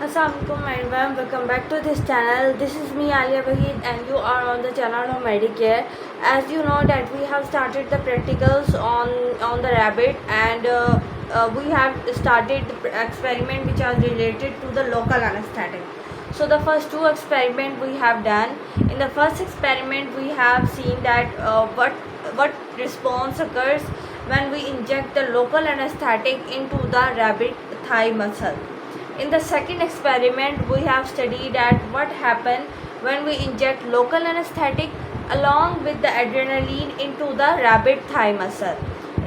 Assalamualaikum everyone, welcome back to this channel. This is me Alia Wahid and you are on the channel of Medicare. As you know that we have started the practicals on the rabbit, and we have started the experiment which are related to the local anesthetic. So the first two experiment we have done. In the first experiment we have seen that what response occurs when we inject the local anesthetic into the rabbit thigh muscle. In the second experiment, we have studied at what happened when we inject local anesthetic along with the adrenaline into the rabbit thigh muscle.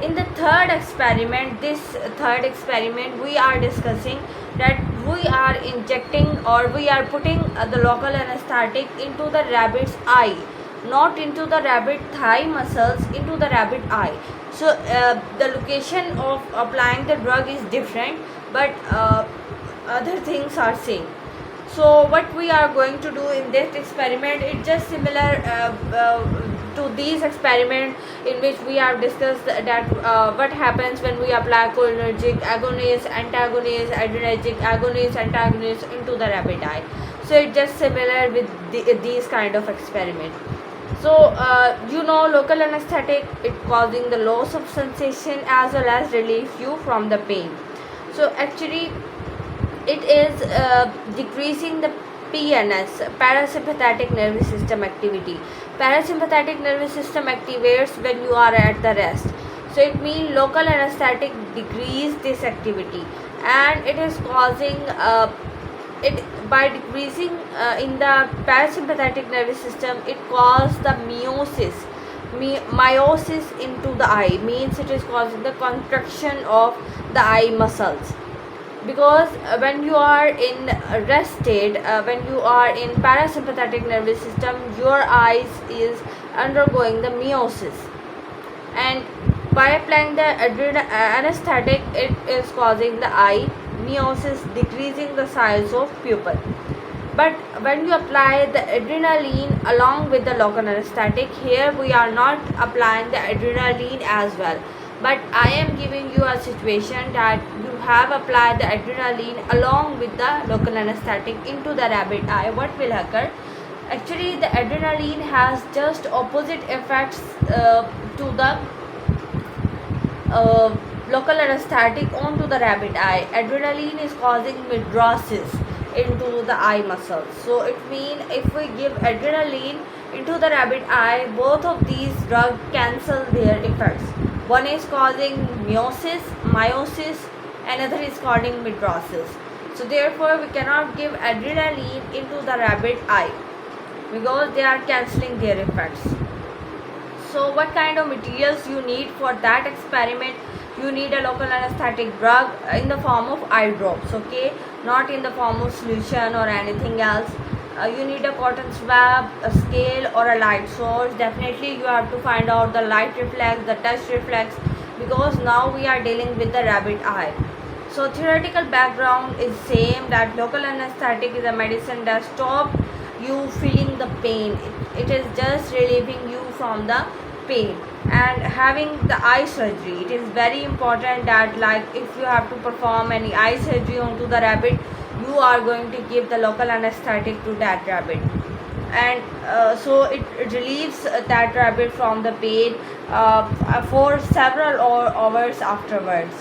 In the third experiment, we are discussing that we are injecting or we are putting the local anesthetic into the rabbit's eye, not into the rabbit thigh muscles, into the rabbit eye. So the location of applying the drug is different, but other things are same. So what we are going to do in this experiment is just similar to these experiment in which we have discussed that what happens when we apply cholinergic agonist, antagonist, adrenergic agonist, antagonist into the rabbit eye. So it's just similar with these kind of experiment. So local anesthetic, it causing the loss of sensation as well as relieve you from the pain. So actually it is decreasing the PNS, parasympathetic nervous system activity. Parasympathetic nervous system activates when you are at the rest. So it means local anesthetic decrease this activity, and it is causing it by decreasing in the parasympathetic nervous system. It causes the myosis into the eye, means it is causing the contraction of the eye muscles, because when you are in rest state, when you are in parasympathetic nervous system, your eyes is undergoing the meiosis, and by applying the anesthetic, it is causing the eye meiosis, decreasing the size of pupil. But when you apply the adrenaline along with the local anesthetic, here we are not applying the adrenaline as well, but I am giving you a situation that you have applied the adrenaline along with the local anesthetic into the rabbit eye. What will occur? Actually, the adrenaline has just opposite effects to the local anesthetic onto the rabbit eye. Adrenaline is causing mydrosis into the eye muscles. So it means if we give adrenaline into the rabbit eye, both of these drugs cancel their effects. One is causing myosis, another is causing mydrosis. So therefore we cannot give adrenaline into the rabbit eye because they are cancelling their effects. So what kind of materials you need for that experiment? You need a local anesthetic drug in the form of eye drops, okay, not in the form of solution or anything else. You need a cotton swab, a scale, or a light source. Definitely you have to find out the light reflex, the touch reflex, because now we are dealing with the rabbit eye. So theoretical background is same, that local anesthetic is a medicine that stop you feeling the pain. It is just relieving you from the pain. And having the eye surgery, it is very important that, like, if you have to perform any eye surgery onto the rabbit, you are going to give the local anesthetic to that rabbit, and so it relieves that rabbit from the pain for several hours afterwards.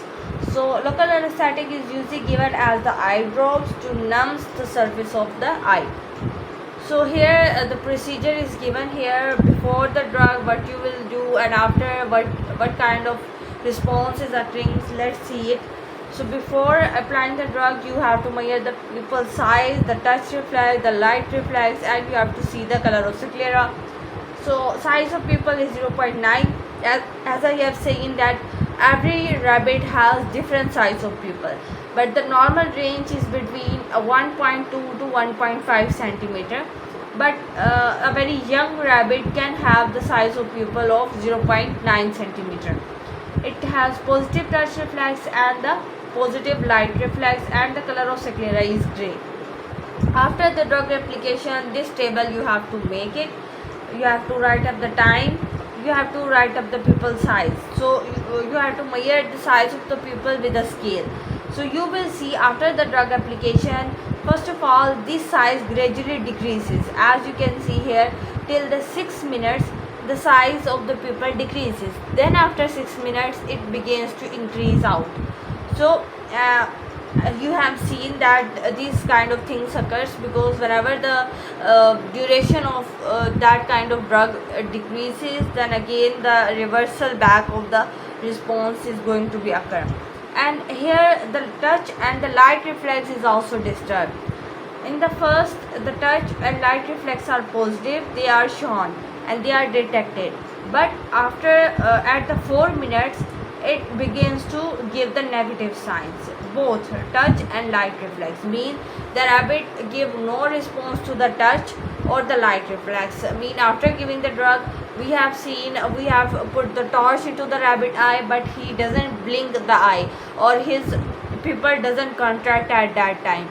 So local anesthetic is usually given as the eye drops to numb the surface of the eye. So here the procedure is given here, before the drug what you will do, and after what kind of response is occurring. Let's see it. So before applying the drug, you have to measure the pupil size, the touch reflex, the light reflex, and you have to see the color of sclera. So size of pupil is 0.9. As I have seen that every rabbit has different size of pupil, but the normal range is between 1.2 to 1.5 centimeter. But a very young rabbit can have the size of pupil of 0.9 centimeter. It has positive touch reflex and the positive light reflex, and the color of sclera is grey. After the drug application, this table you have to make it. You have to write up the time, you have to write up the pupil size. So you have to measure the size of the pupil with a scale. So you will see after the drug application, first of all, this size gradually decreases. As you can see here, till the 6 minutes, the size of the pupil decreases. Then after 6 minutes, it begins to increase out. So you have seen that these kind of things occurs because whenever the duration of that kind of drug decreases, then again the reversal back of the response is going to be occur. And here the touch and the light reflex is also disturbed. In the first, the touch and light reflex are positive, they are shown and they are detected. But after at the 4 minutes, it begins to give the negative signs. Both touch and light reflex mean the rabbit give no response to the touch or the light reflex. Mean after giving the drug, we have put the torch into the rabbit eye, but he doesn't blink the eye, or his pupil doesn't contract at that time.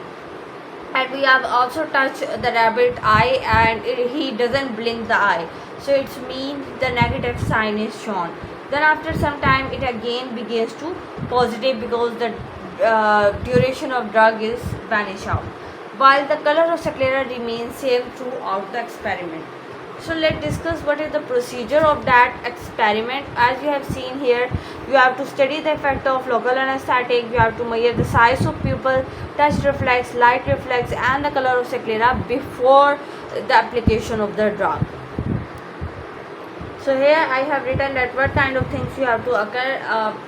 And we have also touched the rabbit eye and he doesn't blink the eye, so it's mean the negative sign is shown. Then after some time, it again begins to positive because the duration of drug is vanish out, while the color of sclera remains same throughout the experiment. So let's discuss what is the procedure of that experiment. As you have seen here, you have to study the effect of local anesthetic, you have to measure the size of pupil, touch reflex, light reflex and the color of sclera before the application of the drug. So here I have written that what kind of things you have to occur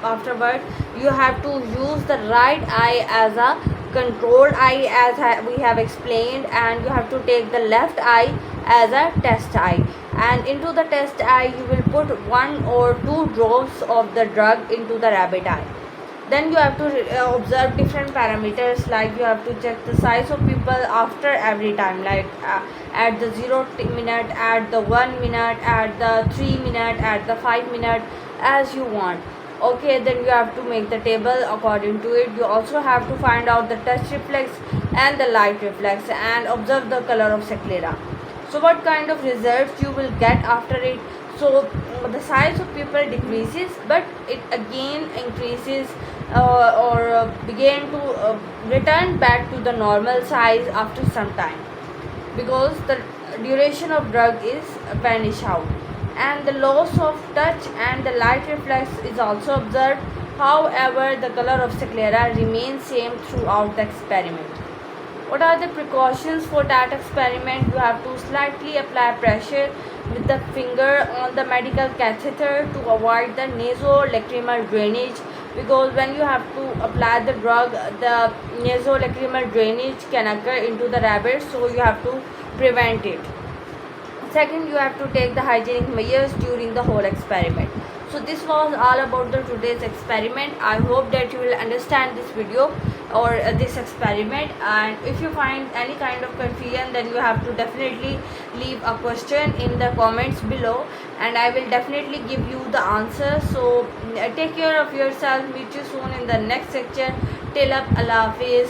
afterward. You have to use the right eye as a controlled eye, as we have explained, and you have to take the left eye as a test eye, and into the test eye you will put 1 or 2 drops of the drug into the rabbit eye. Then you have to observe different parameters, like you have to check the size of pupil after every time, like at the 0 minute, at the 1 minute, at the 3 minute, at the 5 minute, as you want. Okay, then you have to make the table according to it. You also have to find out the touch reflex and the light reflex and observe the color of sclera. So what kind of results you will get after it? So the size of pupil decreases, but it again increases or begin to return back to the normal size after some time, because the duration of drug is vanish out, and the loss of touch and the light reflex is also observed. However, the color of sclera remains same throughout the experiment. What are the precautions for that experiment? You have to slightly apply pressure with the finger on the medical catheter to avoid the nasolacrimal drainage, because when you have to apply the drug, the nasolacrimal drainage can occur into the rabbit, so you have to prevent it. Second, you have to take the hygienic measures during the whole experiment. So this was all about the today's experiment. I hope that you will understand this video or this experiment, and if you find any kind of confusion, then you have to definitely leave a question in the comments below, and I will definitely give you the answer. So take care of yourself. Meet you soon in the next lecture. Till up, Allah Hafiz.